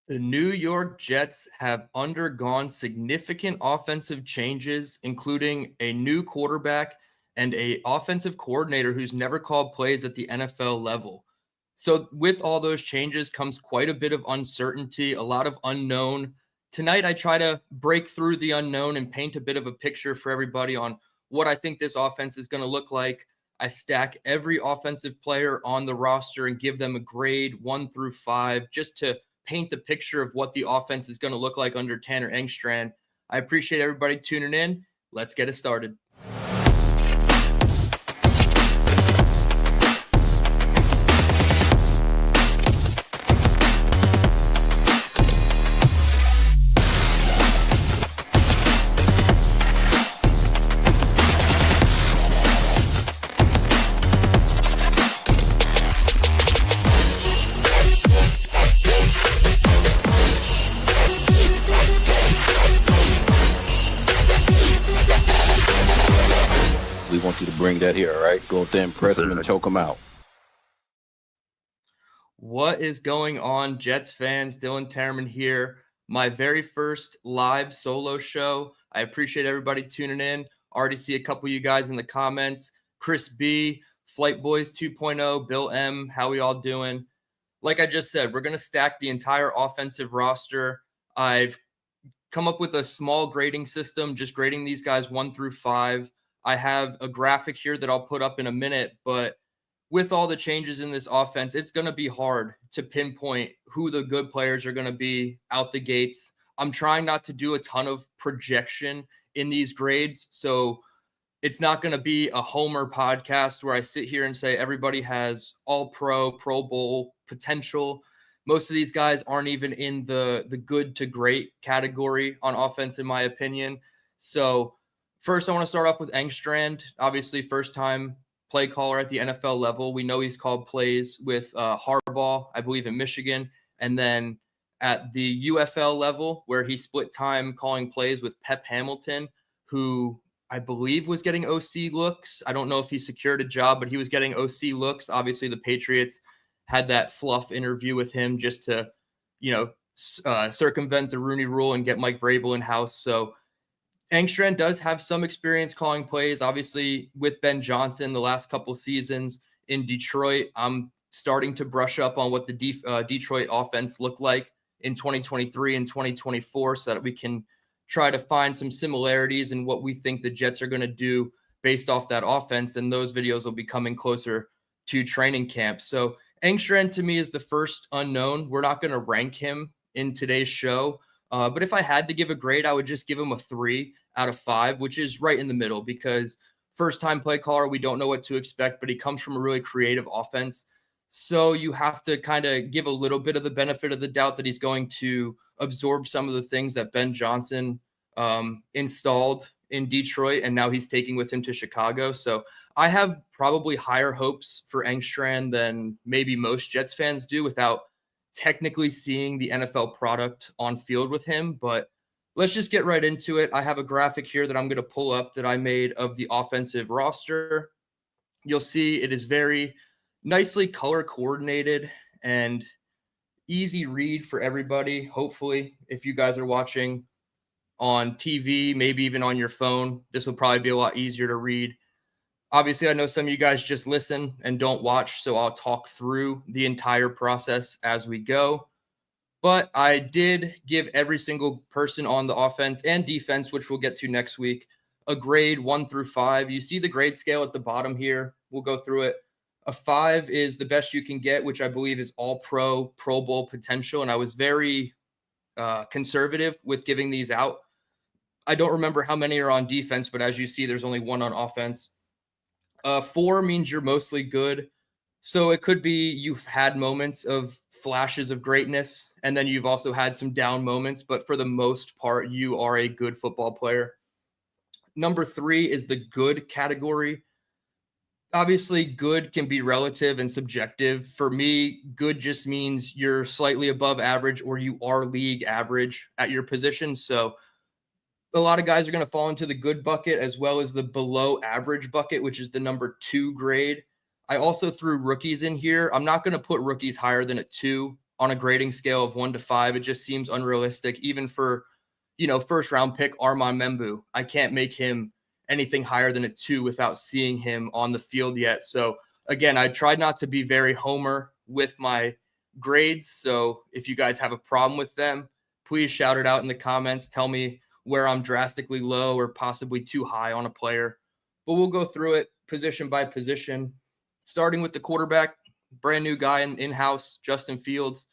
The New York Jets have undergone significant offensive changes, including a new quarterback and a offensive coordinator who's never called plays at the NFL level. So with all those changes comes quite a bit of uncertainty, a lot of unknown. Tonight I try to break through the unknown and paint a bit of a picture for everybody on what I think this offense is going to look like. I stack every offensive player on the roster and give them a grade 1 through 5 just to paint the picture of what the offense is going to look like under Tanner Engstrand. I appreciate everybody tuning in. Let's get it started. We want you to bring that here, all right? Go up there and press him and choke him out. What is going on, Jets fans? DTereman here. My very first live solo show. I appreciate everybody tuning in. Already see a couple of you guys in the comments. Chris B, Flight Boys 2.0, Bill M, how we all doing? Like I just said, we're going to stack the entire offensive roster. I've come up with a small grading system, just grading these guys 1 through 5. I have a graphic here that I'll put up in a minute, but with all the changes in this offense, it's going to be hard to pinpoint who the good players are going to be out the gates. I'm trying not to do a ton of projection in these grades, so it's not going to be a homer podcast where I sit here and say everybody has all-pro, Pro Bowl potential. Most of these guys aren't even in the good to great category on offense, in my opinion. So first, I want to start off with Engstrand. Obviously, first-time play caller at the NFL level. We know he's called plays with Harbaugh, I believe, in Michigan. And then at the UFL level, where he split time calling plays with Pep Hamilton, who I believe was getting OC looks. I don't know if he secured a job, but he was getting OC looks. Obviously, the Patriots had that fluff interview with him just to, circumvent the Rooney Rule and get Mike Vrabel in-house. So Engstrand does have some experience calling plays, obviously, with Ben Johnson the last couple seasons in Detroit. I'm starting to brush up on what the Detroit offense looked like in 2023 and 2024 so that we can try to find some similarities in what we think the Jets are going to do based off that offense, and those videos will be coming closer to training camp. So Engstrand, to me, is the first unknown. We're not going to rank him in today's show. But if I had to give a grade, I would just give him a 3 out of 5, which is right in the middle because first-time play caller, we don't know what to expect, but he comes from a really creative offense. So you have to kind of give a little bit of the benefit of the doubt that he's going to absorb some of the things that Ben Johnson installed in Detroit, and now he's taking with him to Chicago. So I have probably higher hopes for Engstrand than maybe most Jets fans do without technically seeing the NFL product on field with him, but let's just get right into it. I have a graphic here that I'm going to pull up that I made of the offensive roster. You'll see it is very nicely color coordinated and easy read for everybody. Hopefully, if you guys are watching on TV, maybe even on your phone, this will probably be a lot easier to read. Obviously, I know some of you guys just listen and don't watch, so I'll talk through the entire process as we go. But I did give every single person on the offense and defense, which we'll get to next week, a grade 1 through 5. You see the grade scale at the bottom here. We'll go through it. A 5 is the best you can get, which I believe is all-pro, Pro Bowl potential, and I was very conservative with giving these out. I don't remember how many are on defense, but as you see, there's only 1 on offense. 4 means you're mostly good. So it could be you've had moments of flashes of greatness, and then you've also had some down moments, but for the most part, you are a good football player. Number 3 is the good category. Obviously, good can be relative and subjective. For me, good just means you're slightly above average or you are league average at your position. So a lot of guys are going to fall into the good bucket as well as the below average bucket, which is the number 2 grade. I also threw rookies in here. I'm not going to put rookies higher than a 2. on a grading scale of 1 to 5. It just seems unrealistic, even for, first round pick Armand Membu. I can't make him anything higher than a 2 without seeing him on the field yet. So again, I tried not to be very homer with my grades. So if you guys have a problem with them, please shout it out in the comments. Tell me where I'm drastically low or possibly too high on a player. But we'll go through it position by position, starting with the quarterback. Brand new guy in-house, Justin Fields,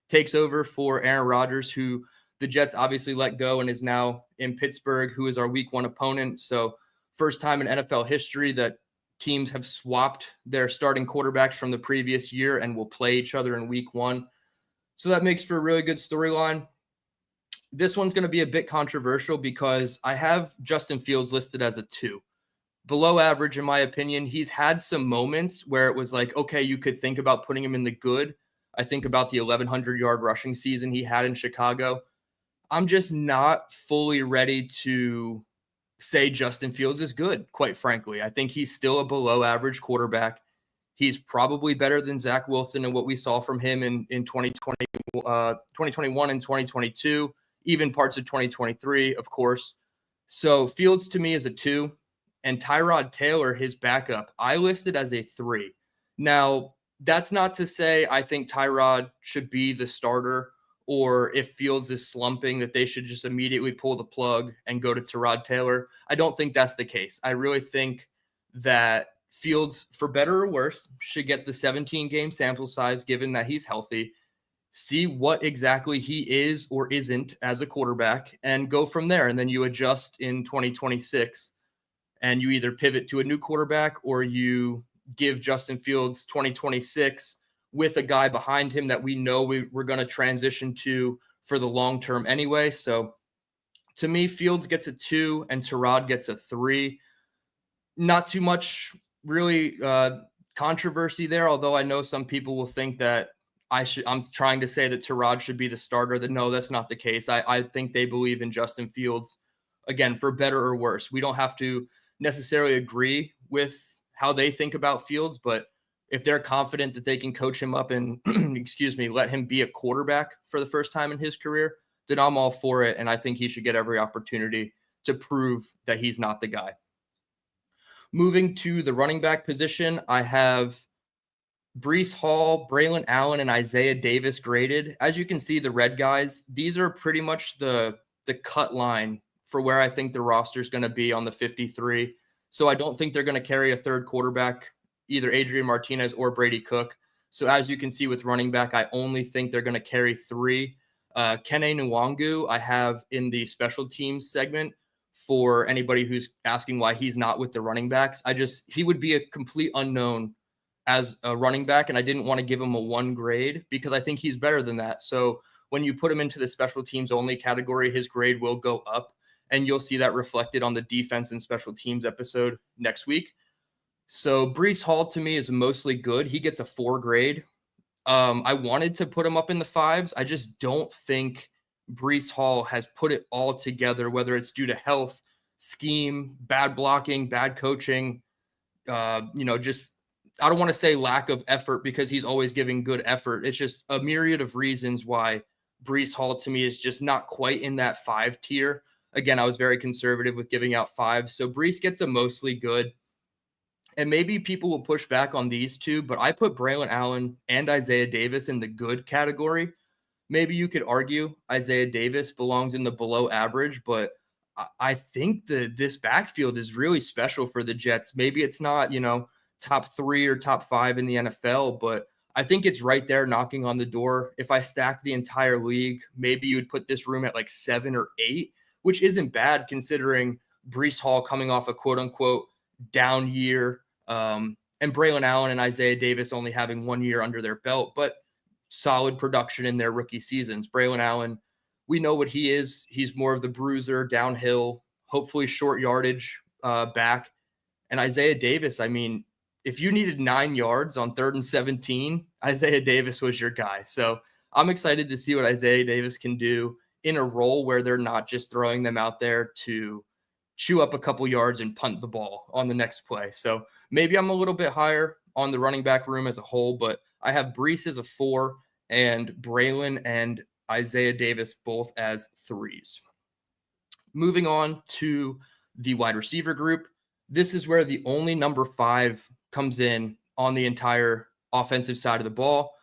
takes over for Aaron Rodgers, who the Jets obviously let go and is now in Pittsburgh, who is our week 1 opponent. So first time in NFL history that teams have swapped their starting quarterbacks from the previous year and will play each other in week 1. So that makes for a really good storyline. This one's going to be a bit controversial because I have Justin Fields listed as a 2. Below average, in my opinion. He's had some moments where it was like, okay, you could think about putting him in the good. I think about the 1,100-yard rushing season he had in Chicago. I'm just not fully ready to say Justin Fields is good, quite frankly. I think he's still a below average quarterback. He's probably better than Zach Wilson and what we saw from him in 2021 and 2022, even parts of 2023, of course. So Fields to me is a 2. And Tyrod Taylor, his backup, I listed as a 3. Now, that's not to say I think Tyrod should be the starter, or if Fields is slumping, that they should just immediately pull the plug and go to Tyrod Taylor. I don't think that's the case. I really think that Fields, for better or worse, should get the 17-game sample size, given that he's healthy, see what exactly he is or isn't as a quarterback, and go from there. And then you adjust in 2026. And you either pivot to a new quarterback or you give Justin Fields 2026 with a guy behind him that we know we're going to transition to for the long term anyway. So to me, Fields gets a 2 and Tyrod gets a 3. Not too much really controversy there, although I know some people will think that I'm trying to say that Tyrod should be the starter. That no, that's not the case. I think they believe in Justin Fields, again, for better or worse. We don't have to necessarily agree with how they think about Fields, but if they're confident that they can coach him up and let him be a quarterback for the first time in his career, then I'm all for it. And I think he should get every opportunity to prove that he's not the guy. Moving to the running back position, I have Breece Hall, Braylon Allen, and Isaiah Davis graded. As you can see, the red guys, these are pretty much the cut line for where I think the roster is going to be on the 53. So I don't think they're going to carry a third quarterback, either Adrian Martinez or Brady Cook. So as you can see with running back, I only think they're going to carry 3. Kene Nwangu, I have in the special teams segment for anybody who's asking why he's not with the running backs. He would be a complete unknown as a running back, and I didn't want to give him a 1 grade because I think he's better than that. So when you put him into the special teams only category, his grade will go up. And you'll see that reflected on the defense and special teams episode next week. So Breece Hall to me is mostly good. He gets a 4 grade. I wanted to put him up in the 5s. I just don't think Breece Hall has put it all together, whether it's due to health, scheme, bad blocking, bad coaching, just I don't want to say lack of effort because he's always giving good effort. It's just a myriad of reasons why Breece Hall to me is just not quite in that 5 tier. Again, I was very conservative with giving out 5. So Breece gets a mostly good. And maybe people will push back on these two, but I put Braylon Allen and Isaiah Davis in the good category. Maybe you could argue Isaiah Davis belongs in the below average, but I think this backfield is really special for the Jets. Maybe it's not, top 3 or top 5 in the NFL, but I think it's right there knocking on the door. If I stack the entire league, maybe you would put this room at like 7 or 8. Which isn't bad considering Breece Hall coming off a quote-unquote down year, and Braylon Allen and Isaiah Davis only having 1 year under their belt, but solid production in their rookie seasons. Braylon Allen, we know what he is. He's more of the bruiser, downhill, hopefully short yardage back. And Isaiah Davis, I mean, if you needed 9 yards on 3rd and 17, Isaiah Davis was your guy. So I'm excited to see what Isaiah Davis can do in a role where they're not just throwing them out there to chew up a couple yards and punt the ball on the next play. So maybe I'm a little bit higher on the running back room as a whole, but I have Breece as a 4 and Braylon and Isaiah Davis both as 3s. Moving on to the wide receiver group, this is where the only number 5 comes in on the entire offensive side of the ball.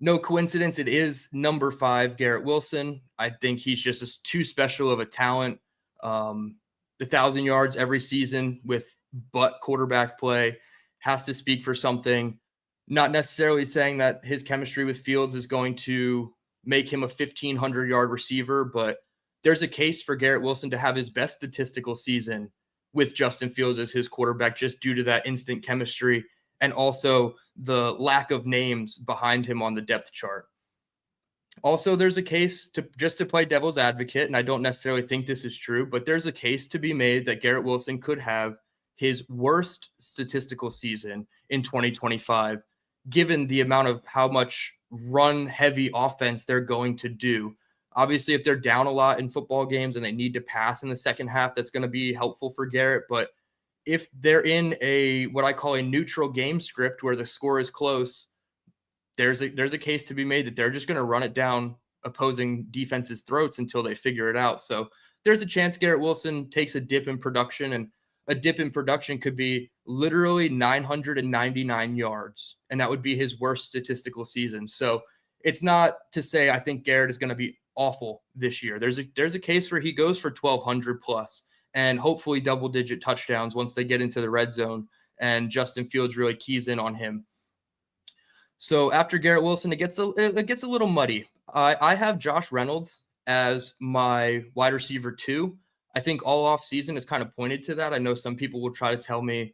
No coincidence, it is number 5, Garrett Wilson. I think he's just too special of a talent. 1,000 yards every season with butt quarterback play has to speak for something. Not necessarily saying that his chemistry with Fields is going to make him a 1,500-yard receiver, but there's a case for Garrett Wilson to have his best statistical season with Justin Fields as his quarterback, just due to that instant chemistry and also the lack of names behind him on the depth chart. Also, there's a case to play devil's advocate, and I don't necessarily think this is true, but there's a case to be made that Garrett Wilson could have his worst statistical season in 2025, given the amount of how much run-heavy offense they're going to do. Obviously, if they're down a lot in football games and they need to pass in the second half, that's going to be helpful for Garrett. But if they're in what I call a neutral game script where the score is close, there's a case to be made that they're just going to run it down opposing defenses' throats until they figure it out. So there's a chance Garrett Wilson takes a dip in production, and a dip in production could be literally 999 yards, and that would be his worst statistical season. So it's not to say I think Garrett is going to be awful this year. There's a case where he goes for 1,200 plus and hopefully double-digit touchdowns once they get into the red zone and Justin Fields really keys in on him. So after Garrett Wilson, it gets a little muddy. I have Josh Reynolds as my wide receiver 2. I think all off season is kind of pointed to that. I know some people will try to tell me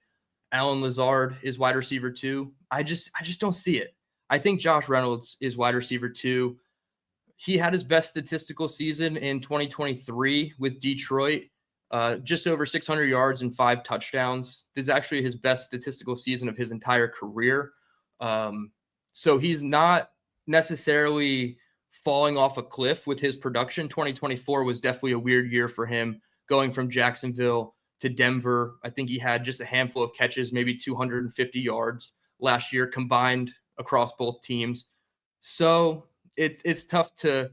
Allen Lazard is wide receiver 2. I just don't see it. I think Josh Reynolds is wide receiver 2. He had his best statistical season in 2023 with Detroit, just over 600 yards and 5 touchdowns. This is actually his best statistical season of his entire career. So he's not necessarily falling off a cliff with his production. 2024 was definitely a weird year for him, going from Jacksonville to Denver. I think he had just a handful of catches, maybe 250 yards last year combined across both teams. So it's tough to,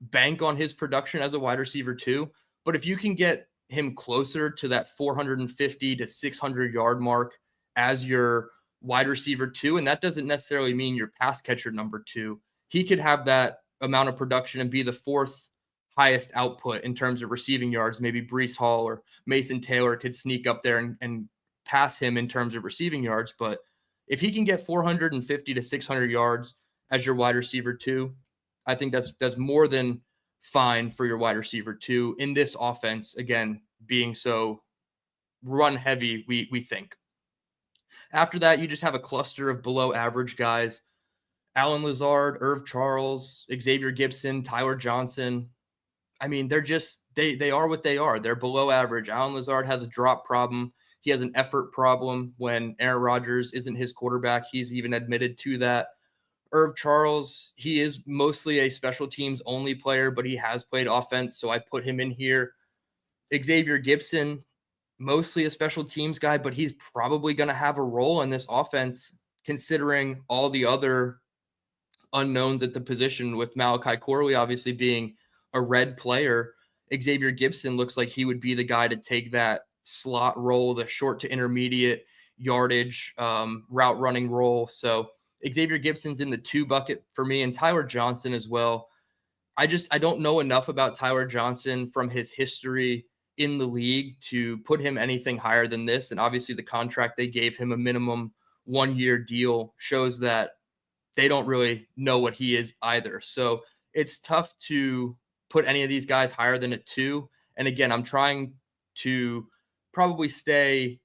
bank on his production as a wide receiver 2. But if you can get him closer to that 450 to 600 yard mark as your wide receiver 2, and that doesn't necessarily mean your pass catcher number 2, he could have that amount of production and be the 4th highest output in terms of receiving yards. Maybe Breece Hall or Mason Taylor could sneak up there and pass him in terms of receiving yards. But if he can get 450 to 600 yards as your wide receiver 2, I think that's more than fine for your wide receiver 2 in this offense, again, being so run heavy, we think. After that, you just have a cluster of below average guys. Allen Lazard, Irv Charles, Xavier Gibson, Tyler Johnson. I mean, they're just, they are what they are. They're below average. Allen Lazard has a drop problem. He has an effort problem when Aaron Rodgers isn't his quarterback. He's even admitted to that. Irv Charles, he is mostly a special teams only player, but he has played offense, so I put him in here. Xavier Gibson, mostly a special teams guy, but he's probably going to have a role in this offense considering all the other unknowns at the position, with Malachi Corley obviously being a red player. Xavier Gibson looks like he would be the guy to take that slot role, the short to intermediate yardage route running role. So Xavier Gibson's in the 2 bucket for me, and Tyler Johnson as well. I don't know enough about Tyler Johnson from his history in the league to put him anything higher than this. And obviously the contract they gave him, a minimum 1-year deal, shows that they don't really know what he is either. So it's tough to put any of these guys higher than a 2. And again, I'm trying to probably stay,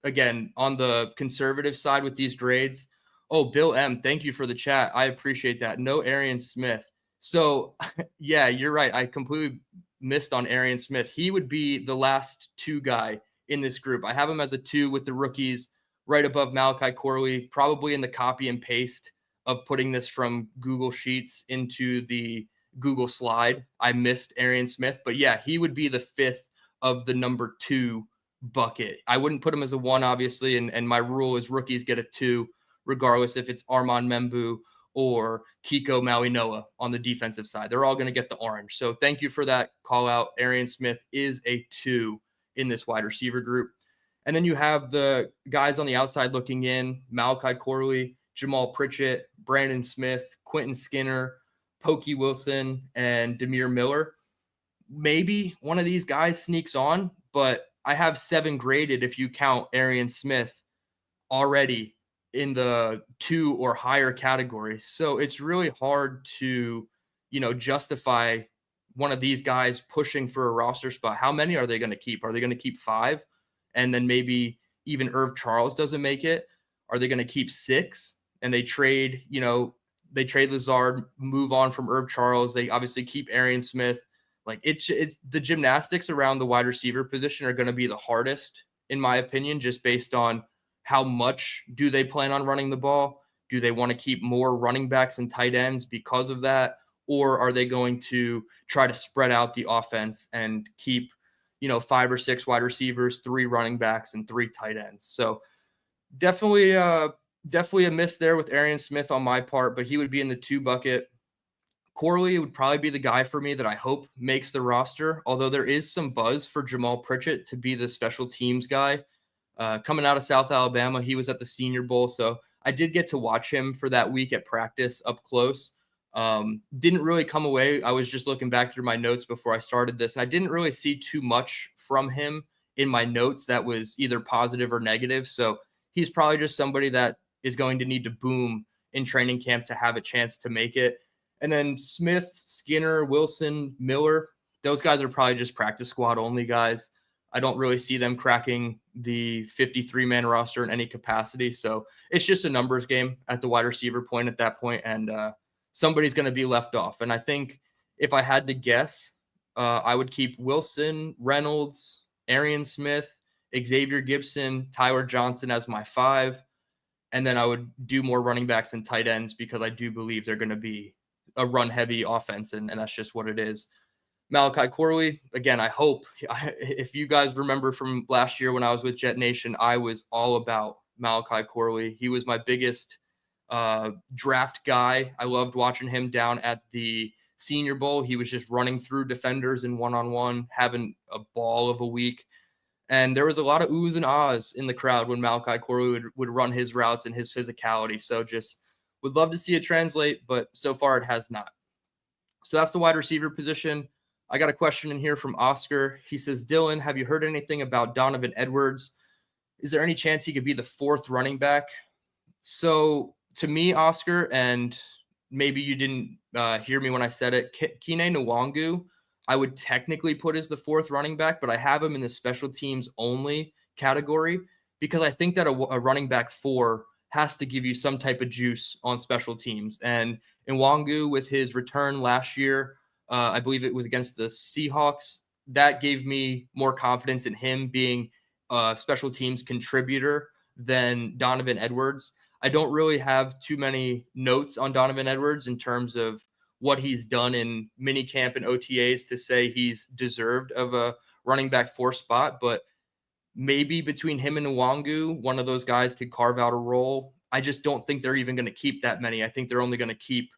again, on the conservative side with these grades. Oh, Bill M., thank you for the chat. I appreciate that. No Arian Smith. So, yeah, you're right. I completely missed on Arian Smith. He would be the last 2 guy in this group. I have him as a 2 with the rookies right above Malachi Corley, probably in the copy and paste of putting this from Google Sheets into the Google slide. I missed Arian Smith, but yeah, he would be the 5th of the number 2 bucket. I wouldn't put him as a 1, obviously, and my rule is rookies get a 2, regardless if it's Armand Membu or Kiko Mauinoa on the defensive side. They're all going to get the orange. So thank you for that call out. Arian Smith is a 2 in this wide receiver group. And then you have the guys on the outside looking in: Malachi Corley, Jamal Pritchett, Brandon Smith, Quentin Skinner, Pokey Wilson, and Demir Miller. Maybe one of these guys sneaks on, but I have 7 graded if you count Arian Smith already in the 2 or higher category. So it's really hard to, justify one of these guys pushing for a roster spot. How many are they going to keep? Are they going to keep 5? And then maybe even Irv Charles doesn't make it. Are they going to keep 6? And they trade Lazard, move on from Irv Charles. They obviously keep Arian Smith. Like it's the gymnastics around the wide receiver position are going to be the hardest, in my opinion, just based on how much do they plan on running the ball? Do they want to keep more running backs and tight ends because of that? Or are they going to try to spread out the offense and keep, 5 or 6 wide receivers, 3 running backs, and 3 tight ends? So definitely a miss there with Arian Smith on my part, but he would be in the 2 bucket. Corley would probably be the guy for me that I hope makes the roster, although there is some buzz for Jamal Pritchett to be the special teams guy. Coming out of South Alabama, he was at the Senior Bowl, so I did get to watch him for that week at practice up close. Didn't really come away. I was just looking back through my notes before I started this, and I didn't really see too much from him in my notes that was either positive or negative. So he's probably just somebody that is going to need to boom in training camp to have a chance to make it. And then Smith, Skinner, Wilson, Miller, those guys are probably just practice squad only guys. I don't really see them cracking the 53-man roster in any capacity. So it's just a numbers game at the wide receiver point at that point, and somebody's going to be left off. And I think if I had to guess, I would keep Wilson, Reynolds, Arian Smith, Xavier Gibson, Tyler Johnson as my 5. And then I would do more running backs and tight ends because I do believe they're going to be a run-heavy offense, and that's just what it is. Malachi Corley, again, I hope, if you guys remember from last year when I was with Jet Nation, I was all about Malachi Corley. He was my biggest draft guy. I loved watching him down at the Senior Bowl. He was just running through defenders in one-on-one, having a ball of a week. And there was a lot of oohs and ahs in the crowd when Malachi Corley would run his routes and his physicality. So just would love to see it translate, but so far it has not. So that's the wide receiver position. I got a question in here from Oscar. He says, Dylan, have you heard anything about Donovan Edwards? Is there any chance he could be the 4th running back? So to me, Oscar, and maybe you didn't hear me when I said it, Kene Nwangu, I would technically put as the 4th running back, but I have him in the special teams only category because I think that a running back 4 has to give you some type of juice on special teams. And Nwangu, with his return last year, I believe it was against the Seahawks, that gave me more confidence in him being a special teams contributor than Donovan Edwards. I don't really have too many notes on Donovan Edwards in terms of what he's done in minicamp and OTAs to say he's deserved of a running back 4 spot, but maybe between him and Nwangu, one of those guys could carve out a role. I just don't think they're even going to keep that many. I think they're only going to keep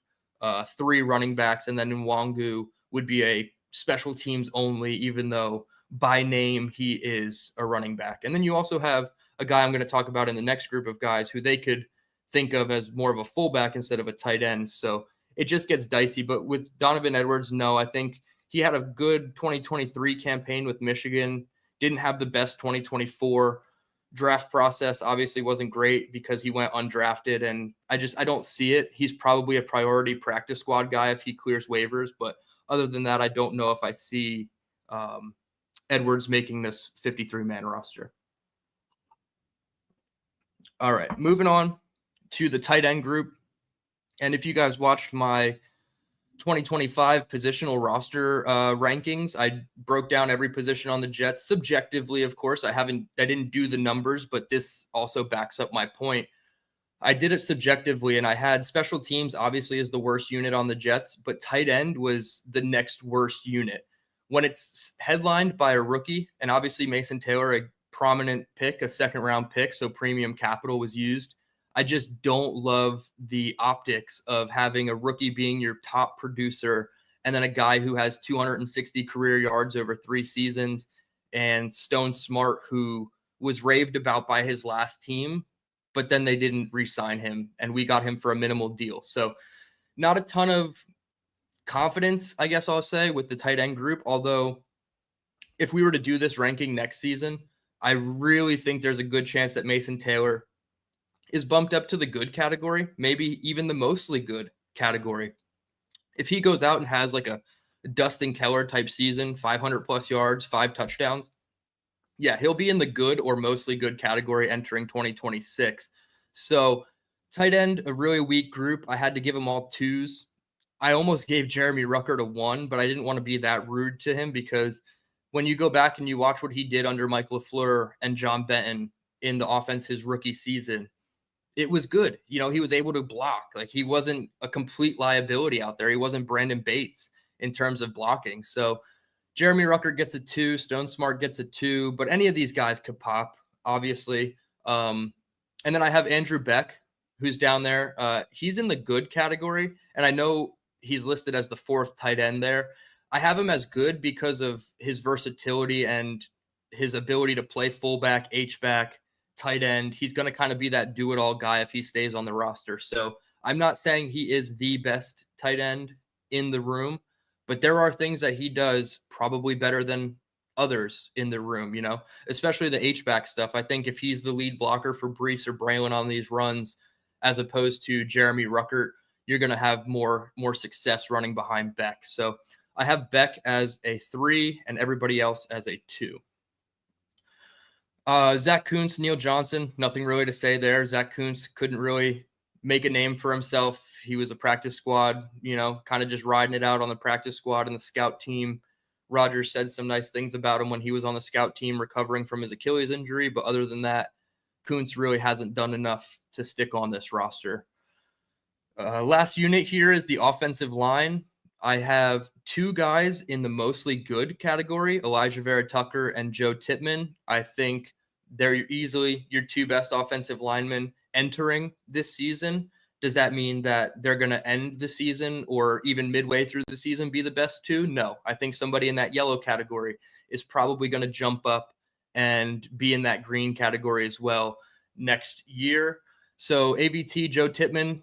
3 running backs, and then Nwangu would be a special teams only, even though by name he is a running back. And then you also have a guy I'm going to talk about in the next group of guys who they could think of as more of a fullback instead of a tight end. So it just gets dicey. But with Donovan Edwards, no, I think he had a good 2023 campaign with Michigan. Didn't have the best 2024 draft process. Obviously wasn't great because he went undrafted, and I don't see it. He's probably a priority practice squad guy if he clears waivers, but other than that, I don't know if I see Edwards making this 53-man roster. All right, moving on to the tight end group. And if you guys watched my 2025 positional roster rankings, I broke down every position on the Jets subjectively. Of course, I didn't do the numbers, but this also backs up my point. I did it subjectively, and I had special teams obviously as the worst unit on the Jets, but tight end was the next worst unit. When it's headlined by a rookie, and obviously Mason Taylor, a prominent pick, a 2nd-round pick, so premium capital was used, I just don't love the optics of having a rookie being your top producer and then a guy who has 260 career yards over 3 seasons, and Stone Smart, who was raved about by his last team, but then they didn't re-sign him, and we got him for a minimal deal. So not a ton of confidence, I guess I'll say, with the tight end group, although if we were to do this ranking next season, I really think there's a good chance that Mason Taylor is bumped up to the good category, maybe even the mostly good category. If he goes out and has like a Dustin Keller type season, 500 plus yards, 5 touchdowns, yeah, he'll be in the good or mostly good category entering 2026. So tight end, a really weak group. I had to give them all 2s. I almost gave Jeremy Ruckert a 1, but I didn't want to be that rude to him, because when you go back and you watch what he did under Mike LaFleur and John Benton in the offense his rookie season, it was good. You know, he was able to block. Like, he wasn't a complete liability out there. He wasn't Brandon Bates in terms of blocking. So Jeremy Ruckert gets a 2, Stone Smart gets a 2, but any of these guys could pop, obviously. And then I have Andrew Beck, who's down there. He's in the good category, and I know he's listed as the 4th tight end there. I have him as good because of his versatility and his ability to play fullback, H-back, tight end. He's going to kind of be that do-it-all guy if he stays on the roster. So I'm not saying he is the best tight end in the room, but there are things that he does probably better than others in the room, you know, especially the H-back stuff. I think if he's the lead blocker for Brees or Braylon on these runs, as opposed to Jeremy Ruckert, you're going to have more success running behind Beck. So I have Beck as a 3 and everybody else as a 2. Zach Kuntz, Neil Johnson, nothing really to say there. Zach Kuntz couldn't really make a name for himself. He was a practice squad, you know, kind of just riding it out on the practice squad and the scout team. Rodgers said some nice things about him when he was on the scout team recovering from his Achilles injury. But other than that, Kuntz really hasn't done enough to stick on this roster. Last unit here is the offensive line. I have 2 guys in the mostly good category, Elijah Vera Tucker and Joe Tippmann. I think they're easily your 2 best offensive linemen entering this season. Does that mean that they're going to end the season or even midway through the season be the best 2? No. I think somebody in that yellow category is probably going to jump up and be in that green category as well next year. So AVT, Joe Tippmann,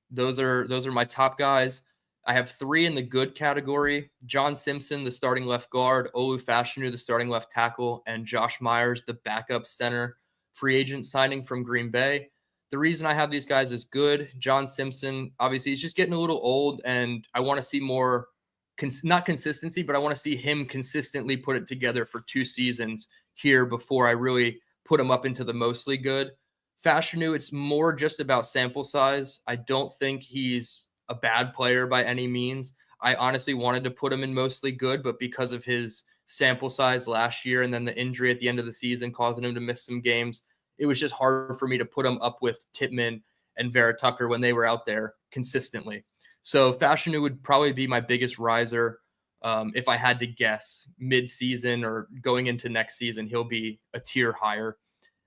those are my top guys. I have 3 in the good category: John Simpson, the starting left guard, Olu Fashanu, the starting left tackle, and Josh Myers, the backup center, free agent signing from Green Bay. The reason I have these guys as good, John Simpson, obviously he's just getting a little old, and I want to see more, not consistency, but I want to see him consistently put it together for 2 seasons here before I really put him up into the mostly good. Fashanu, it's more just about sample size. I don't think he's a bad player by any means. I honestly wanted to put him in mostly good, but because of his sample size last year and then the injury at the end of the season causing him to miss some games, it was just hard for me to put him up with Tippmann and Vera Tucker when they were out there consistently. So Fashanu would probably be my biggest riser. If I had to guess mid-season or going into next season, he'll be a tier higher.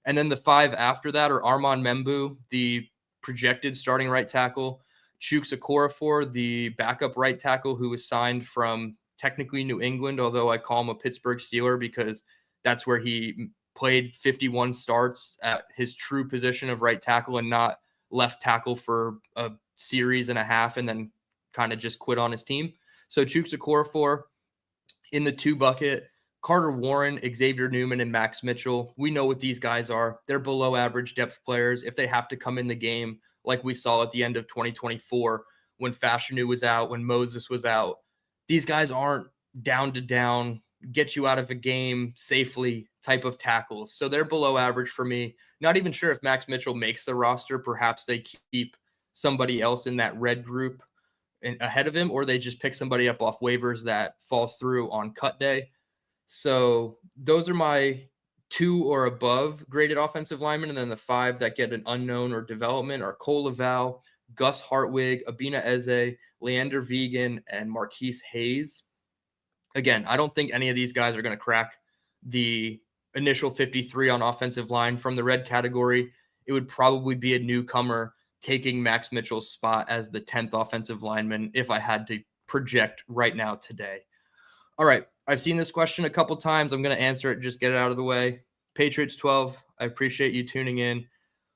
And then the 5 after that are Armand Membu, the projected starting right tackle, Chuks Okorafor, the backup right tackle who was signed from technically New England, although I call him a Pittsburgh Steeler because that's where he played 51 starts at his true position of right tackle and not left tackle for a series and a half and then kind of just quit on his team. So Chuks Okorafor in the 2 bucket, Carter Warren, Xavier Newman, and Max Mitchell. We know what these guys are. They're below average depth players. If they have to come in the game, like we saw at the end of 2024, when Fashanu was out, when Moses was out, these guys aren't down to down, get you out of a game safely type of tackles. So they're below average for me. Not even sure if Max Mitchell makes the roster. Perhaps they keep somebody else in that red group ahead of him, or they just pick somebody up off waivers that falls through on cut day. So those are my 2 or above graded offensive linemen. And then the 5 that get an unknown or development are Cole Laval, Gus Hartwig, Abina Eze, Leander Vegan, and Marquise Hayes. Again, I don't think any of these guys are going to crack the initial 53 on offensive line from the red category. it would probably be a newcomer taking Max Mitchell's spot as the 10th offensive lineman if I had to project right now today. All right. I've seen this question a couple times. I'm going to answer it. Just get it out of the way. Patriots 12. I appreciate you tuning in.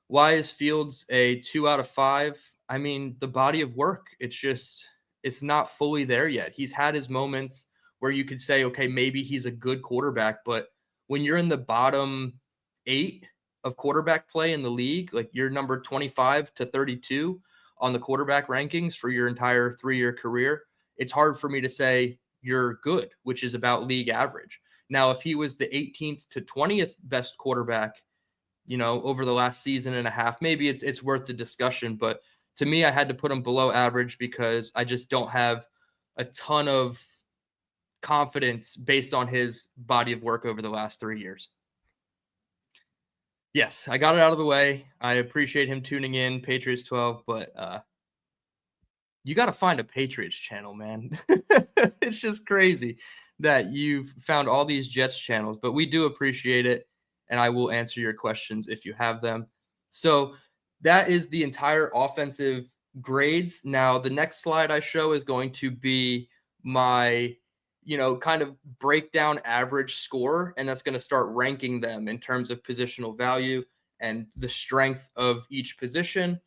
Why is Fields a 2 out of 5? I mean, the body of work, it's not fully there yet. He's had his moments where you could say, okay, maybe he's a good quarterback, but when you're in the bottom 8 of quarterback play in the league, like you're number 25 to 32 on the quarterback rankings for your entire 3-year career, it's hard for me to say you're good, which is about league average. Now, if he was the 18th to 20th best quarterback, over the last season and a half, maybe it's worth the discussion. But to me, I had to put him below average because I just don't have a ton of confidence based on his body of work over the last 3 years. Yes, I got it out of the way. I appreciate him tuning in, Patriots 12, but you got to find a Patriots channel, man. It's just crazy that you've found all these Jets channels, but we do appreciate it. And I will answer your questions if you have them. So that is the entire offensive grades. Now, the next slide I show is going to be my, kind of breakdown average score, and that's going to start ranking them in terms of positional value and the strength of each position.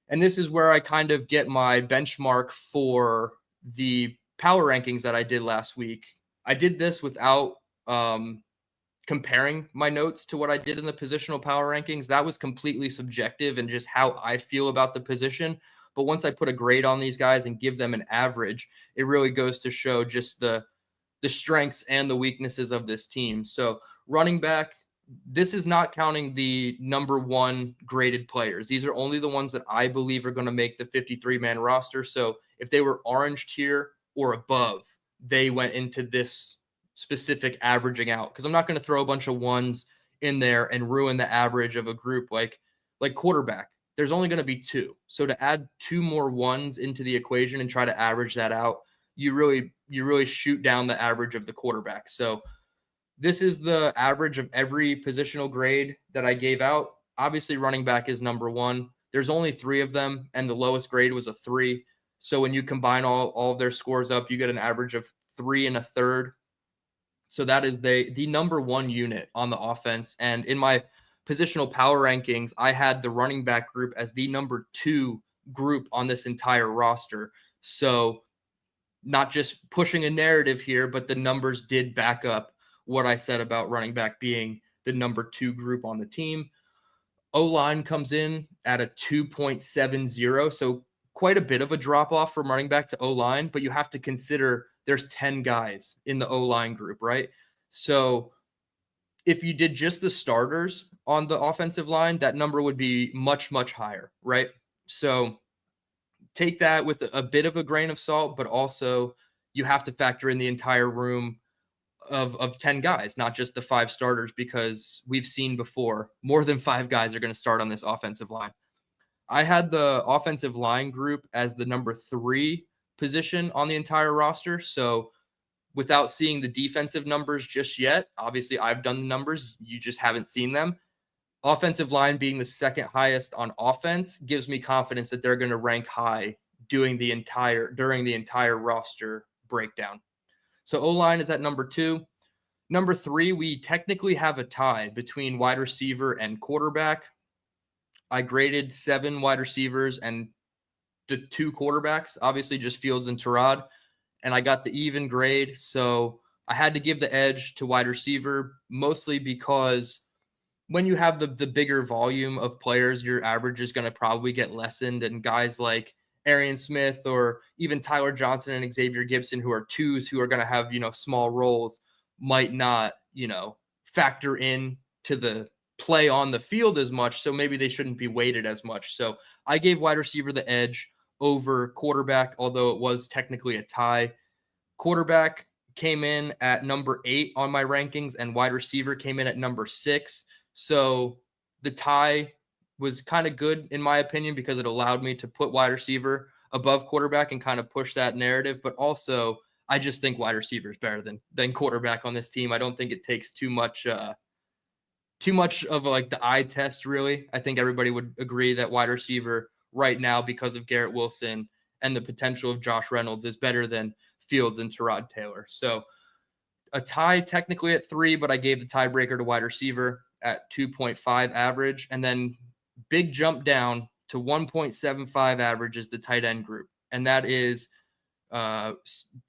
And this is where I kind of get my benchmark for the power rankings that I did last week. I did this without comparing my notes to what I did in the positional power rankings. That was completely subjective and just how I feel about the position. But once I put a grade on these guys and give them an average, it really goes to show just the strengths and the weaknesses of this team. So running back, this is not counting the number 1 graded players. These are only the ones that I believe are going to make the 53-man roster. So if they were orange tier or above, they went into this specific averaging out, because I'm not going to throw a bunch of ones in there and ruin the average of a group like quarterback. There's only going to be 2. So to add 2 more ones into the equation and try to average that out, you really shoot down the average of the quarterback. So this is the average of every positional grade that I gave out. Obviously, running back is number 1. There's only 3 of them, and the lowest grade was a 3. So when you combine all of their scores up, you get an average of 3 1/3. So that is the number 1 unit on the offense. And in my positional power rankings, I had the running back group as the number 2 group on this entire roster. So not just pushing a narrative here, but the numbers did back up what I said about running back being the number 2 group on the team. O-line comes in at a 2.70. So quite a bit of a drop off from running back to O-line, but you have to consider there's 10 guys in the O-line group, right? So if you did just the starters on the offensive line, that number would be much, much higher, right? So take that with a bit of a grain of salt, but also you have to factor in the entire room of 10 guys, not just the 5 starters, because we've seen before more than 5 guys are going to start on this offensive line. I had the offensive line group as the number 3 position on the entire roster. So without seeing the defensive numbers just yet, obviously I've done the numbers, you just haven't seen them. Offensive line being the second highest on offense gives me confidence that they're going to rank high during the entire roster breakdown. So O-line is at number 2. Number 3, we technically have a tie between wide receiver and quarterback. I graded 7 wide receivers and the 2 quarterbacks, obviously just Fields and Tyrod, and I got the even grade. So I had to give the edge to wide receiver, mostly because when you have the bigger volume of players, your average is going to probably get lessened, and guys like Arian Smith or even Tyler Johnson and Xavier Gibson, who are 2s who are going to have, small roles, might not, factor in to the play on the field as much. So maybe they shouldn't be weighted as much. So I gave wide receiver the edge over quarterback, although it was technically a tie. Quarterback came in at number 8 on my rankings, and wide receiver came in at number 6. So the tie was kind of good in my opinion, because it allowed me to put wide receiver above quarterback and kind of push that narrative. But also, I just think wide receiver is better than quarterback on this team. I don't think it takes too much too much of like the eye test, really. I think everybody would agree that wide receiver right now, because of Garrett Wilson and the potential of Josh Reynolds, is better than Fields and Tyrod Taylor. So a tie technically at 3, but I gave the tiebreaker to wide receiver at 2.5 average. And then big jump down to 1.75 average is the tight end group. And that is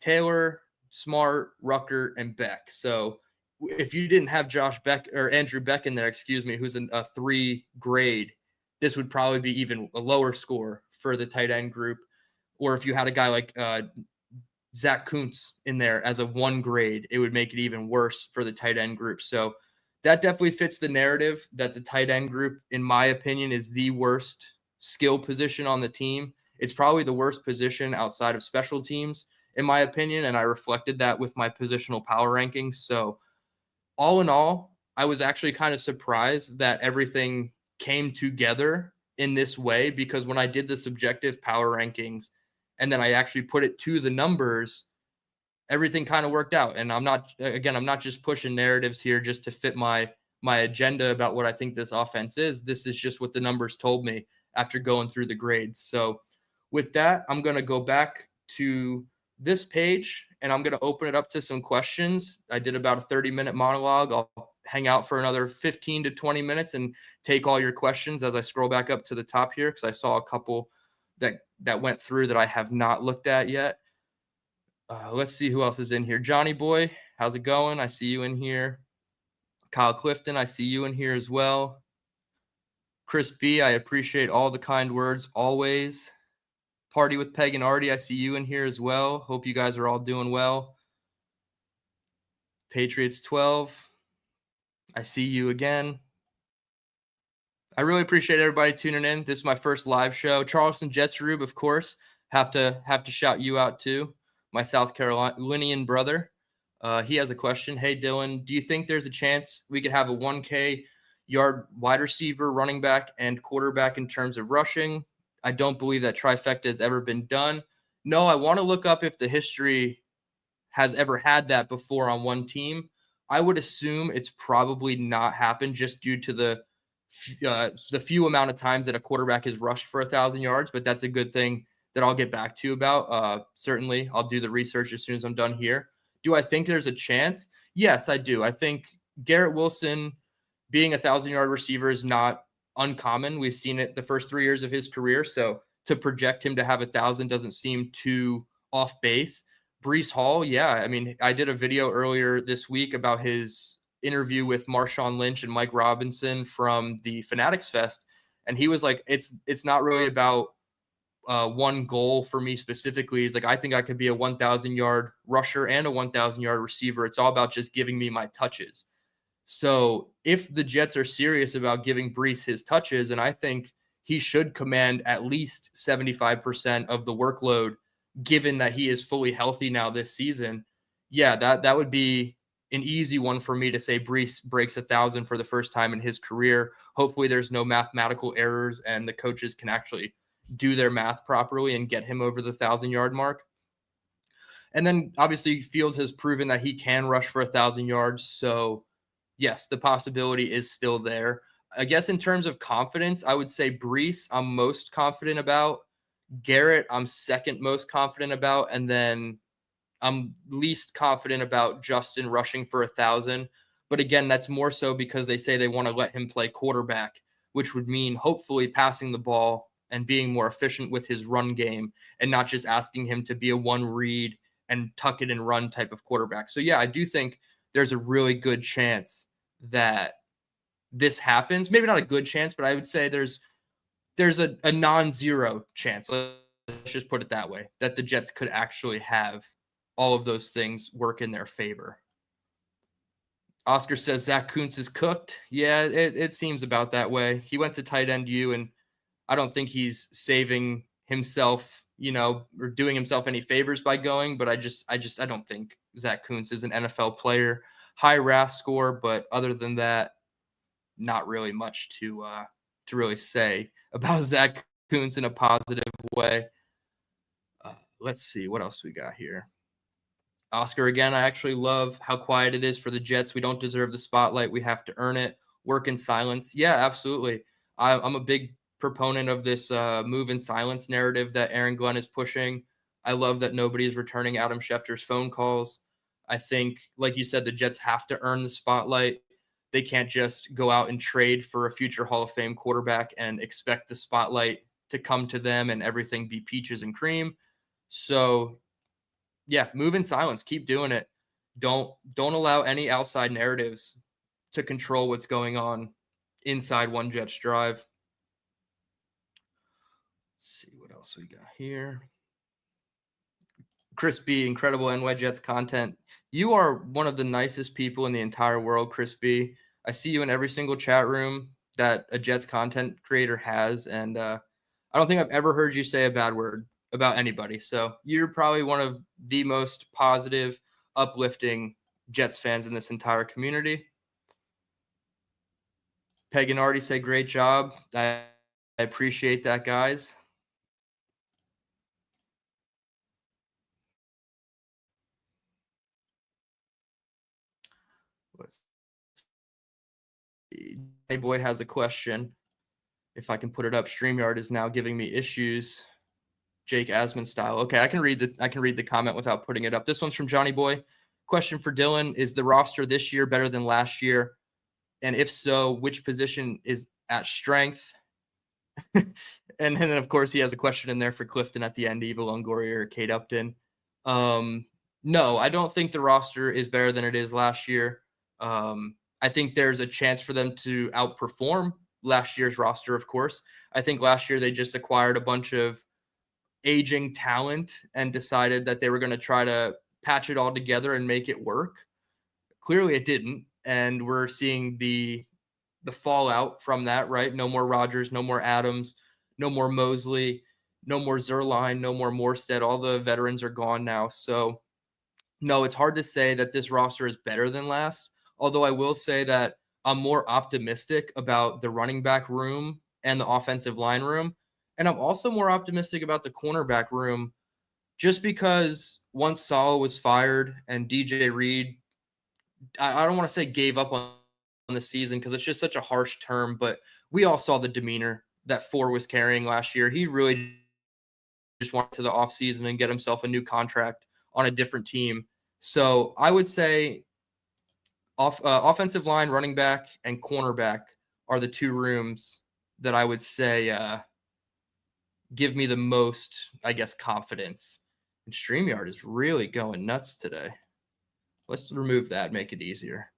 Taylor, Smart, Rucker, and Beck. So if you didn't have Josh Beck or Andrew Beck in there, who's a 3 grade, this would probably be even a lower score for the tight end group. Or if you had a guy like Zach Kuntz in there as a 1 grade, it would make it even worse for the tight end group. So that definitely fits the narrative that the tight end group, in my opinion, is the worst skill position on the team. It's probably the worst position outside of special teams, in my opinion, and I reflected that with my positional power rankings. So all in all, I was actually kind of surprised that everything came together in this way, because when I did the subjective power rankings and then I actually put it to the numbers, everything kind of worked out. And I'm not just pushing narratives here just to fit my agenda about what I think this offense is. This is just what the numbers told me after going through the grades. So with that, I'm going to go back to this page and I'm going to open it up to some questions. I did about a 30-minute monologue. I'll hang out for another 15 to 20 minutes and take all your questions as I scroll back up to the top here, because I saw a couple that went through that I have not looked at yet. Let's see who else is in here. Johnny Boy, how's it going? I see you in here. Kyle Clifton, I see you in here as well. Chris B, I appreciate all the kind words always. Party with Peg and Artie, I see you in here as well. Hope you guys are all doing well. Patriots 12, I see you again. I really appreciate everybody tuning in. This is my first live show. Charleston Jetsrube, of course, have to shout you out too. My South Carolinian brother. He has a question. Hey, Dylan, do you think there's a chance we could have a 1K yard wide receiver, running back, and quarterback in terms of rushing? I don't believe that trifecta has ever been done. No, I want to look up if the history has ever had that before on one team. I would assume it's probably not happened, just due to the few amount of times that a quarterback is rushed for 1,000 yards, but that's a good thing that I'll get back to you about. Certainly, I'll do the research as soon as I'm done here. Do I think there's a chance? Yes, I do. I think Garrett Wilson being a 1,000-yard receiver is not uncommon. We've seen it the first 3 years of his career, so to project him to have 1,000 doesn't seem too off base. Breece Hall, yeah. I mean, I did a video earlier this week about his interview with Marshawn Lynch and Mike Robinson from the Fanatics Fest, and he was like, it's not really about one goal for me specifically. He's like, I think I could be a 1,000-yard rusher and a 1,000-yard receiver. It's all about just giving me my touches. So if the Jets are serious about giving Breece his touches, and I think he should command at least 75% of the workload, given that he is fully healthy now this season, yeah, that would be an easy one for me to say Breece breaks 1,000 for the first time in his career. Hopefully there's no mathematical errors and the coaches can actually do their math properly and get him over the 1,000-yard mark. And then obviously Fields has proven that he can rush for 1,000 yards. So yes, the possibility is still there. I guess in terms of confidence, I would say Breece I'm most confident about. Garrett I'm second most confident about. And then I'm least confident about Justin rushing for 1,000. But again, that's more so because they say they want to let him play quarterback, which would mean hopefully passing the ball and being more efficient with his run game and not just asking him to be a one read and tuck it and run type of quarterback. So yeah, I do think there's a really good chance that this happens. Maybe not a good chance, but I would say there's a non-zero chance. Let's just put it that way, that the Jets could actually have all of those things work in their favor. Oscar says Zach Kuntz is cooked. Yeah, it seems about that way. He went to tight end U, and I don't think he's saving himself, or doing himself any favors by going, but I don't think Zach Kuntz is an NFL player. High RAS score, but other than that, not really much to really say about Zach Kuntz in a positive way. Let's see what else we got here. Oscar again, I actually love how quiet it is for the Jets. We don't deserve the spotlight. We have to earn it. work in silence. Yeah, absolutely. I'm a big proponent of this move in silence narrative that Aaron Glenn is pushing. I love that nobody is returning Adam Schefter's phone calls. I think, like you said, the Jets have to earn the spotlight. They can't just go out and trade for a future Hall of Fame quarterback and expect the spotlight to come to them and everything be peaches and cream. So, yeah, move in silence. Keep doing it. Don't allow any outside narratives to control what's going on inside One Jets Drive. Let's see what else we got here. Chris B, incredible NY Jets content. You are one of the nicest people in the entire world, Chris B. I see you in every single chat room that a Jets content creator has, and I don't think I've ever heard you say a bad word about anybody. So you're probably one of the most positive, uplifting Jets fans in this entire community. Peg and Artie say great job. I appreciate that, guys. Hey boy has a question. If I can put it up, StreamYard is now giving me issues. Jake Asman style. Okay, I can read the comment without putting it up. This one's from Johnny Boy. Question for Dylan: is the roster this year better than last year? And if so, which position is at strength? And then, of course, he has a question in there for Clifton at the end, Eva Longoria or Kate Upton. No, I don't think the roster is better than it is last year. I think there's a chance for them to outperform last year's roster, of course. I think last year they just acquired a bunch of aging talent and decided that they were going to try to patch it all together and make it work. Clearly it didn't, and we're seeing the fallout from that, right? No more Rodgers, no more Adams, no more Mosley, no more Zerline, no more Morstead. All the veterans are gone now. So no, it's hard to say that this roster is better than last, although I will say that I'm more optimistic about the running back room and the offensive line room. And I'm also more optimistic about the cornerback room just because once Salah was fired and DJ Reed, I don't want to say gave up on the season because it's just such a harsh term, but we all saw the demeanor that 4 was carrying last year. He really just wanted to the offseason and get himself a new contract on a different team. So I would say offensive line, running back, and cornerback are the 2 rooms that I would say give me the most, I guess, confidence. And StreamYard is really going nuts today. Let's remove that, make it easier.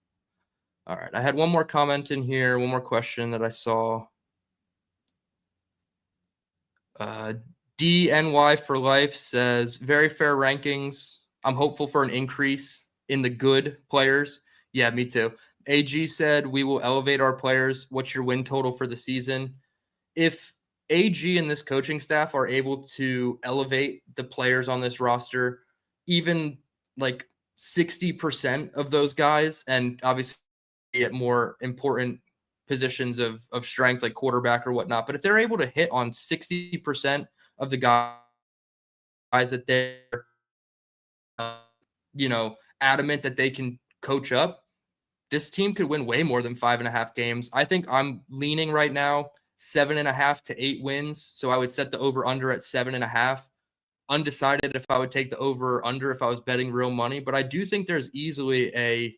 All right, I had one more comment in here, one more question that I saw. DNY for life says, very fair rankings. I'm hopeful for an increase in the good players. Yeah, me too. AG said, we will elevate our players. What's your win total for the season? If AG and this coaching staff are able to elevate the players on this roster, even like 60% of those guys, and obviously at more important positions of strength like quarterback or whatnot, but if they're able to hit on 60% of the guys that they're adamant that they can coach up, this team could win way more than 5.5 games. I think I'm leaning right now 7.5 to 8 wins. So I would set the over under at 7.5. Undecided if I would take the over or under if I was betting real money, but I do think there's easily a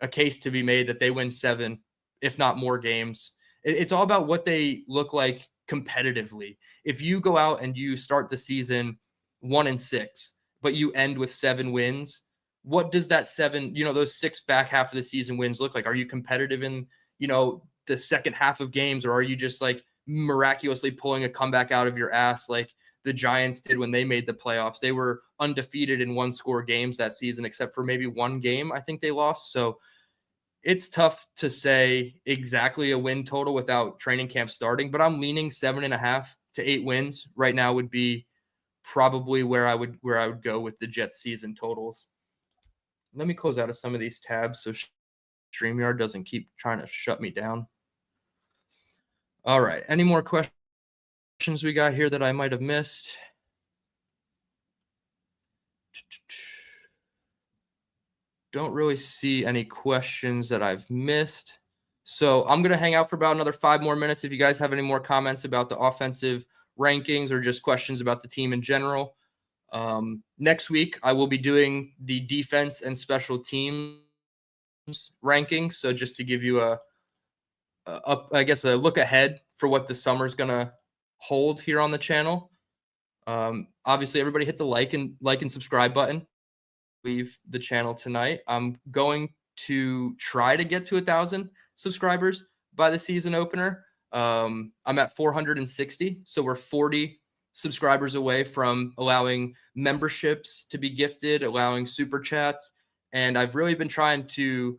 case to be made that they win 7, if not more games. It's all about what they look like competitively. If you go out and you start the season 1-6, but you end with 7 wins, what does that 7, those 6 back half of the season wins look like? Are you competitive in, the second half of games, or are you just like miraculously pulling a comeback out of your ass like the Giants did when they made the playoffs? They were undefeated in 1-score games that season, except for maybe 1 game I think they lost. So it's tough to say exactly a win total without training camp starting, but I'm leaning 7.5 to 8 wins right now would be probably where I would go with the Jets season totals. Let me close out of some of these tabs so StreamYard doesn't keep trying to shut me down. All right. Any more questions we got here that I might have missed? Don't really see any questions that I've missed. So I'm going to hang out for about another 5 more minutes. If you guys have any more comments about the offensive rankings or just questions about the team in general. Next week, I will be doing the defense and special teams rankings. So just to give you a look ahead for what the summer is going to hold here on the channel. Obviously, everybody hit the like and subscribe button. Leave the channel tonight. I'm going to try to get to 1,000 subscribers by the season opener. I'm at 460, so we're 40 subscribers away from allowing memberships to be gifted, allowing super chats, and I've really been trying to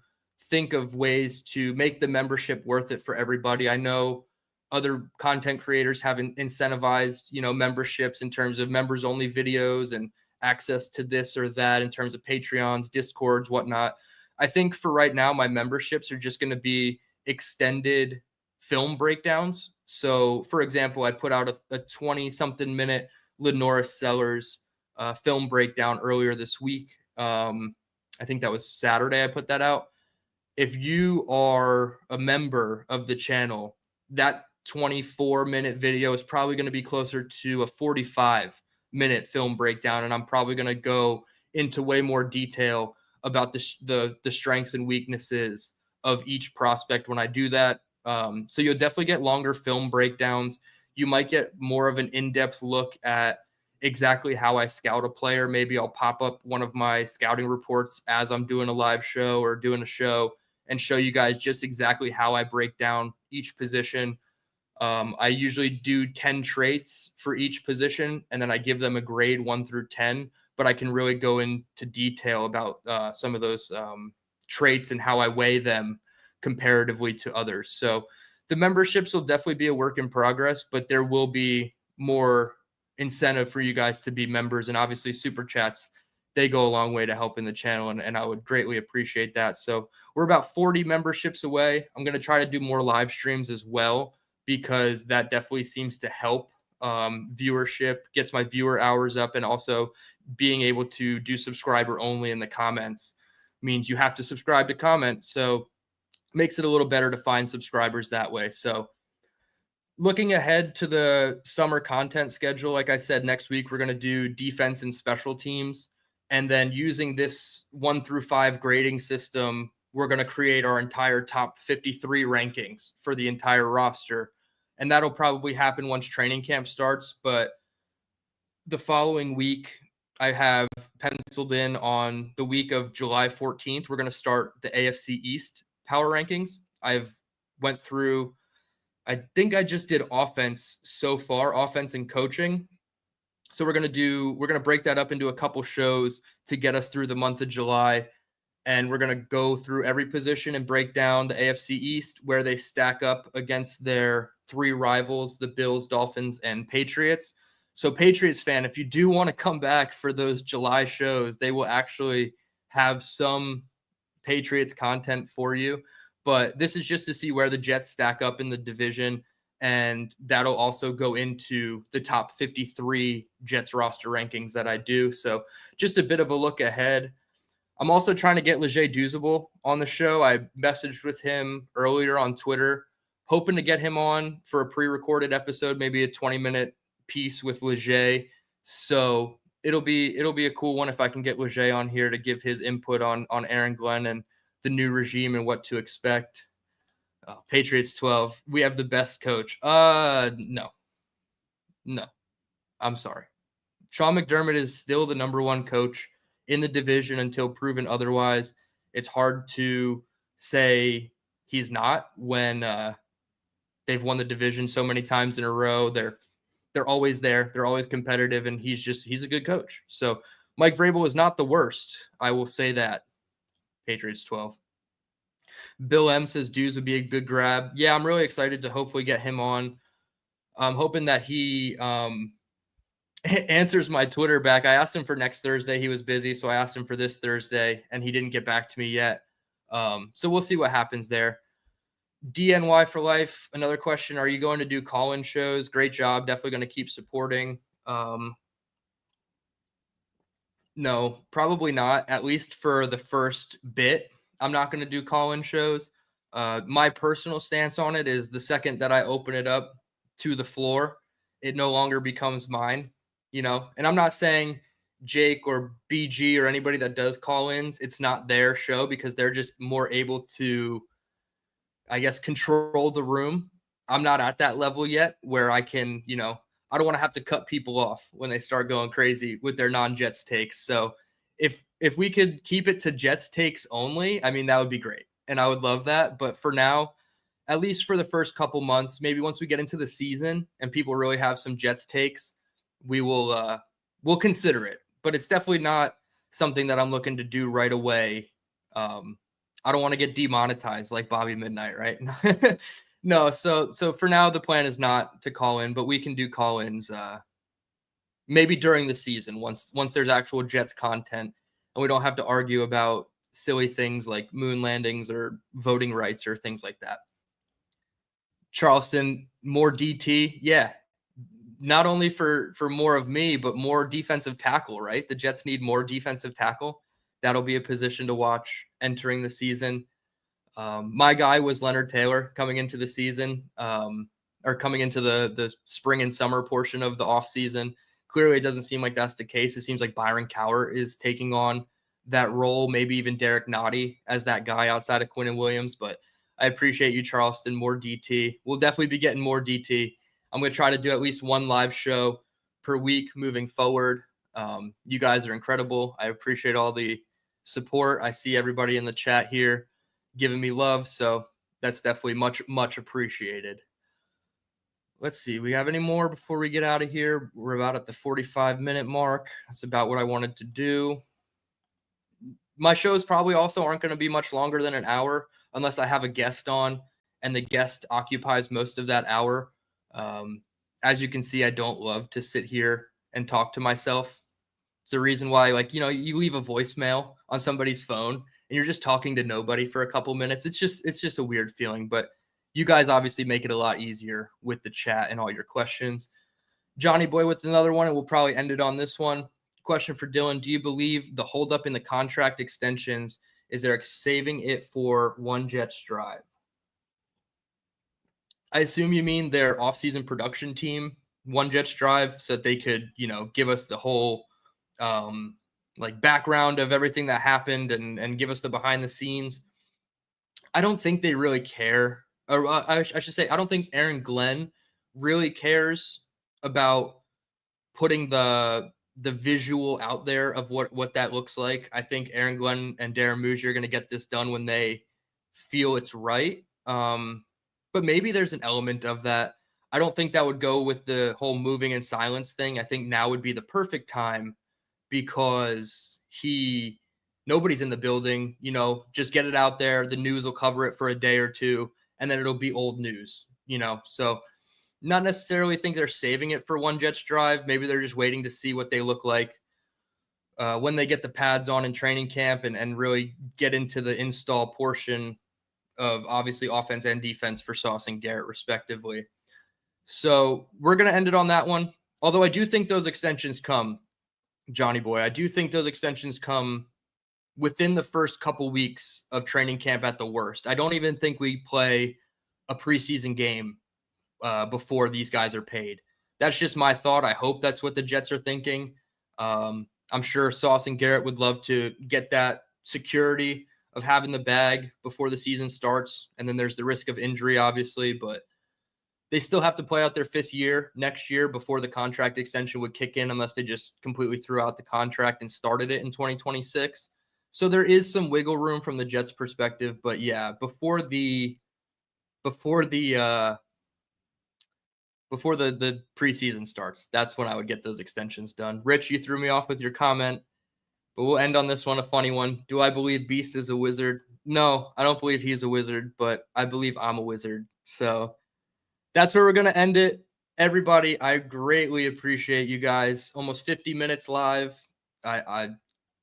think of ways to make the membership worth it for everybody. I know other content creators have incentivized, memberships in terms of members only videos and access to this or that in terms of Patreons, Discords, whatnot. I think for right now, my memberships are just going to be extended film breakdowns. So, for example, I put out a 20-something minute Lenora Sellers film breakdown earlier this week. I think that was Saturday I put that out. If you are a member of the channel, that 24-minute video is probably going to be closer to a 45-minute film breakdown, and I'm probably going to go into way more detail about the strengths and weaknesses of each prospect when I do that. So you'll definitely get longer film breakdowns. You might get more of an in-depth look at exactly how I scout a player. Maybe I'll pop up one of my scouting reports as I'm doing a live show or doing a show and show you guys just exactly how I break down each position. I usually do 10 traits for each position, and then I give them a grade 1 through 10, but I can really go into detail about some of those traits and how I weigh them comparatively to others. So the memberships will definitely be a work in progress, but there will be more incentive for you guys to be members, and obviously super chats, they go a long way to helping the channel, and I would greatly appreciate that. So we're about 40 memberships away. I'm going to try to do more live streams as well, because that definitely seems to help viewership, gets my viewer hours up, and also being able to do subscriber only in the comments means you have to subscribe to comment. So makes it a little better to find subscribers that way. So looking ahead to the summer content schedule, like I said, next week we're going to do defense and special teams. And then using this 1 through 5 grading system, we're going to create our entire top 53 rankings for the entire roster. And that'll probably happen once training camp starts. But the following week, I have penciled in on the week of July 14th. We're going to start the AFC East power rankings. I've went through, I think I just did offense so far, offense and coaching. So we're going to break that up into a couple shows to get us through the month of July. And we're going to go through every position and break down the AFC East, where they stack up against their 3 rivals, the Bills, Dolphins, and Patriots. So Patriots fan, if you do want to come back for those July shows, they will actually have some Patriots content for you. But this is just to see where the Jets stack up in the division. And that'll also go into the top 53 Jets roster rankings that I do. So just a bit of a look ahead. I'm also trying to get Leger Duzable on the show. I messaged with him earlier on Twitter, hoping to get him on for a pre-recorded episode, maybe a 20-minute piece with Leger. So it'll be a cool one if I can get Leger on here to give his input on Aaron Glenn and the new regime and what to expect. Patriots 12. We have the best coach. No. I'm sorry. Sean McDermott is still the number 1 coach in the division until proven otherwise. It's hard to say he's not when they've won the division so many times in a row. They're always there. They're always competitive, and he's a good coach. So Mike Vrabel is not the worst. I will say that. Patriots 12. Bill M says Dews would be a good grab. Yeah, I'm really excited to hopefully get him on. I'm hoping that he answers my Twitter back. I asked him for next Thursday. He was busy, so I asked him for this Thursday, and he didn't get back to me yet. So we'll see what happens there. DNY for life. Another question. Are you going to do call-in shows? Great job. Definitely going to keep supporting. No, probably not. At least for the first bit, I'm not going to do call-in shows. My personal stance on it is the second that I open it up to the floor, it no longer becomes mine, and I'm not saying Jake or BG or anybody that does call-ins, it's not their show because they're just more able to, I guess, control the room. I'm not at that level yet where I can, I don't want to have to cut people off when they start going crazy with their non-Jets takes. So if we could keep it to Jets takes only, I mean, that would be great. And I would love that. But for now, at least for the first couple months, maybe once we get into the season and people really have some Jets takes, we'll consider it. But it's definitely not something that I'm looking to do right away. I don't want to get demonetized like Bobby Midnight, right? No. So for now, the plan is not to call in, but we can do call-ins maybe during the season once there's actual Jets content and we don't have to argue about silly things like moon landings or voting rights or things like that. Charleston, more DT. Yeah. Not only for more of me, but more defensive tackle, right? The Jets need more defensive tackle. That'll be a position to watch entering the season. My guy was Leonard Taylor coming into the season, or coming into the spring and summer portion of the offseason. Clearly, it doesn't seem like that's the case. It seems like Byron Cowher is taking on that role, maybe even Derek Nottie as that guy outside of Quinnen Williams. But I appreciate you, Charleston. More DT. We'll definitely be getting more DT. I'm going to try to do at least one live show per week moving forward. You guys are incredible. I appreciate all the support. I see everybody in the chat here giving me love, so that's definitely much, much appreciated. Let's see. We have any more before we get out of here? We're about at the 45-minute mark. That's about what I wanted to do. My shows probably also aren't going to be much longer than an hour unless I have a guest on, and the guest occupies most of that hour. As you can see, I don't love to sit here and talk to myself. It's the reason why, you leave a voicemail on somebody's phone and you're just talking to nobody for a couple minutes. It's just a weird feeling, but you guys obviously make it a lot easier with the chat and all your questions. Johnny Boy with another one, and we'll probably end it on this one. Question for Dylan. Do you believe the holdup in the contract extensions is they're saving it for one Jets drive? I assume you mean their offseason production team, one Jets drive, so that they could, give us the whole background of everything that happened and give us the behind the scenes. I don't think they really care. Or I should say, I don't think Aaron Glenn really cares about putting the visual out there of what that looks like. I think Aaron Glenn and Darren Muzier are going to get this done when they feel it's right. But maybe there's an element of that. I don't think that would go with the whole moving in silence thing. I think now would be the perfect time because nobody's in the building, just get it out there. The news will cover it for a day or two, and then it'll be old news, So not necessarily think they're saving it for one Jets drive. Maybe they're just waiting to see what they look like when they get the pads on in training camp and really get into the install portion of obviously offense and defense for Sauce and Garrett respectively. So we're going to end it on that one. Although I do think those extensions come, Johnny Boy. I do think those extensions come within the first couple weeks of training camp at the worst. I don't even think we play a preseason game before these guys are paid. That's just my thought. I hope that's what the Jets are thinking. I'm sure Sauce and Garrett would love to get that security of having the bag before the season starts. And then there's the risk of injury, obviously, but they still have to play out their fifth year next year before the contract extension would kick in, unless they just completely threw out the contract and started it in 2026. So there is some wiggle room from the Jets perspective, but yeah, before the preseason starts, that's when I would get those extensions done. Rich, you threw me off with your comment, but we'll end on this one, a funny one. Do I believe Beast is a wizard? No, I don't believe he's a wizard, but I believe I'm a wizard. So that's where we're going to end it. Everybody, I greatly appreciate you guys. Almost 50 minutes live. I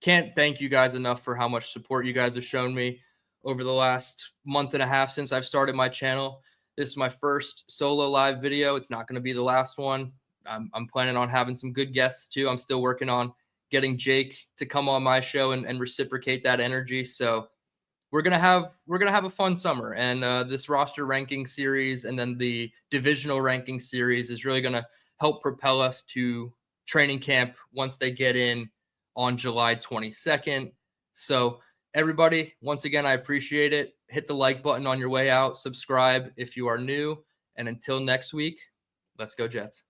can't thank you guys enough for how much support you guys have shown me over the last month and a half since I've started my channel. This is my first solo live video. It's not going to be the last one. I'm planning on having some good guests too. I'm still working on getting Jake to come on my show and reciprocate that energy. So we're gonna have a fun summer, and this roster ranking series and then the divisional ranking series is really gonna help propel us to training camp once they get in on July 22nd. So everybody, once again, I appreciate it. Hit the like button on your way out. Subscribe if you are new. And until next week, let's go Jets.